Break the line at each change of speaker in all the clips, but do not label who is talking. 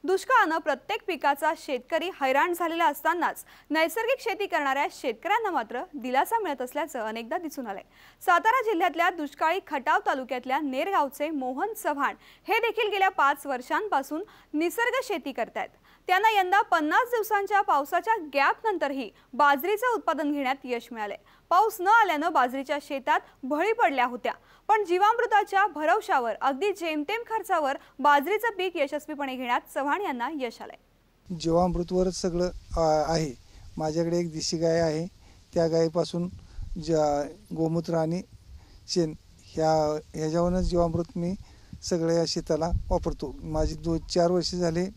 दुष्काळानं प्रत्येक पिकाचा शेतकरी हैराण झालेला असतानाच नैसर्गिक शेती करणाऱ्या शेतकऱ्यांना मात्र दिलासा मिळत असल्याचं अनेकदा दिसून आलंय। सातारा जिल्ह्यातल्या दुष्काळी खटाव तालुक्यातल्या नेर गावचे मोहन चव्हाण हे देखील गेल्या 5 वर्षांपासून निसर्ग शेती करतायत। त्यांना यंदा 50 दिवसांच्या पावसाच्या गॅप नंतरही बाजरीचं उत्पादन घेण्यात यश मिळाले। पाऊस न आल्यानं बाजरीच्या शेतात बळी पडल्या होत्या, पण जीवामृताच्या भरवशावर अगदी जेमतेम खर्चावर बाजरीचं पीक यशस्वीपणे घेण्यात चव्हाण यांना यश आलंय।
जीवामृतवरच सगळं आहे। माझ्याकडे एक देशी गाय आहे, त्या गायीपासून गोमूत्र आणि शेण ह्याच्यावरच जीवामृत मी सगळ्या शेताला वापरतो। माझी 2-4 वर्ष झाले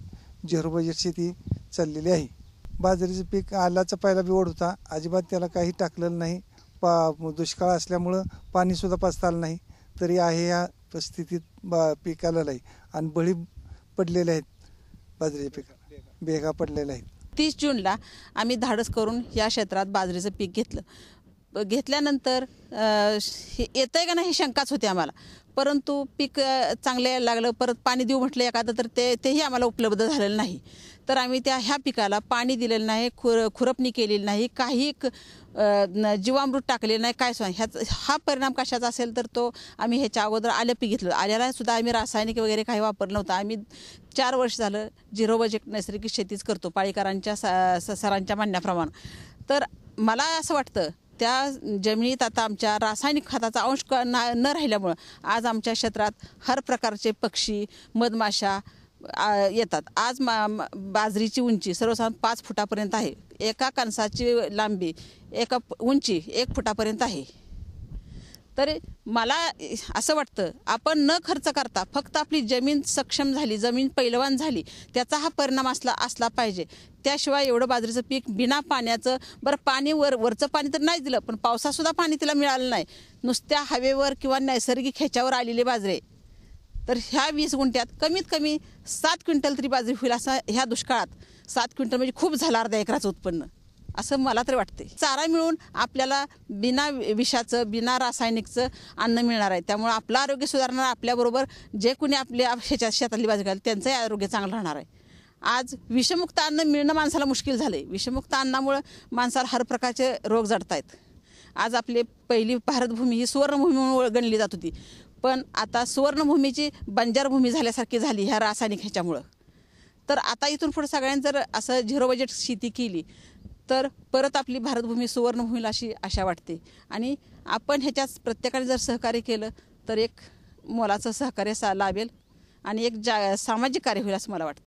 झिरो बजेट शेती चाललेली आहे। बाजरीचं पीक आलाचा पहिला बिवड होता, अजिबात त्याला काही टाकलेलं नाही। दुष्काळ असल्यामुळं पाणी सुद्धा पाजता आलं नाही, तरी आहे या परिस्थितीत पीक आलेलं आहे आणि बळी पडलेले आहेत। बाजरीच्या पिकाला बेगा पडलेल्या आहेत।
30 जूनला आम्ही धाडस करून या क्षेत्रात बाजरीचं पीक घेतलं। घेतल्यानंतर येतंय का नाही ही शंकाच होती आम्हाला, परंतु पीक चांगले यायला लागलं। परत पाणी देऊ म्हटलं एखादं तर तेही आम्हाला उपलब्ध झालेलं नाही। तर आम्ही ह्या पिकाला पाणी दिलेलं नाही, खुरपणी केलेली नाही, काही जीवामृत टाकलेलं नाही, काय हा परिणाम कशाचा असेल तर तो आम्ही ह्याच्या अगोदर आलं पीक घेतलं। आल्याला सुद्धा आम्ही रासायनिक वगैरे काही वापरलं नव्हतं। आम्ही 4 वर्ष झालं झिरो बजेट नैसर्गिक शेतीच करतो, पाळीकरांच्या सरांच्या म्हणण्याप्रमाणे। तर मला असं वाटतं त्या जमिनीत आता आमच्या रासायनिक खताचा अंश न राहिल्यामुळं आज आमच्या क्षेत्रात हर प्रकारचे पक्षी, मधमाशा येतात। आज बाजरीची उंची सर्वसाधारण 5 फुटापर्यंत आहे। एका कणसाची लांबी उंची 1 फुटापर्यंत आहे। तर मला असं वाटतं आपण न खर्च करता फक्त आपली जमीन सक्षम झाली, जमीन पैलवान झाली, त्याचा हा परिणाम असला पाहिजे। त्याशिवाय एवढं बाजरीचं पीक बिना पाण्याचं, बरं पाणी वरचं पाणी तर नाही दिलं, पण पावसासुद्धा पाणी तिला मिळालं नाही, नुसत्या हवेवर किंवा नैसर्गिक ह्याच्यावर आलेले बाजरे। तर ह्या 20 गुंठ्यात कमीत कमी 7 क्विंटल तरी बाजरी होईल असं ह्या दुष्काळात। 7 क्विंटल म्हणजे खूप झालं अर्ध्या एकराचं उत्पन्न, असं मला तरी वाटते। चारा मिळून आपल्याला बिना विषाचं, बिना रासायनिकचं अन्न मिळणार आहे। त्यामुळे आपलं आरोग्य सुधारणार, आपल्याबरोबर जे कोणी आपल्या शेतातली बाजरी घाल त्यांचंही आरोग्य चांगलं राहणार आहे। आज विषमुक्त अन्न मिळणं माणसाला मुश्किल झालं आहे। विषमुक्त अन्नामुळे माणसाला हर प्रकारचे रोग जडत आहेत। आज आपली पहिली भारतभूमी ही सुवर्णभूमी म्हणून गणली जात होती, पण आता सुवर्णभूमीची बंजर भूमी झाल्यासारखी झाली ह्या रासायनिक ह्याच्यामुळं। तर आता इथून पुढे सगळ्यांनी जर असं झिरो बजेट शेती केली तर परत आपली भारतभूमी सुवर्णभूमीला अशी आशा वाटते। आणि आपण ह्याच्यात प्रत्येकाने जर सहकार्य केलं तर एक मोलाचं सहकार्य लाभेल आणि एक सामाजिक कार्य होईल असं मला वाटतं।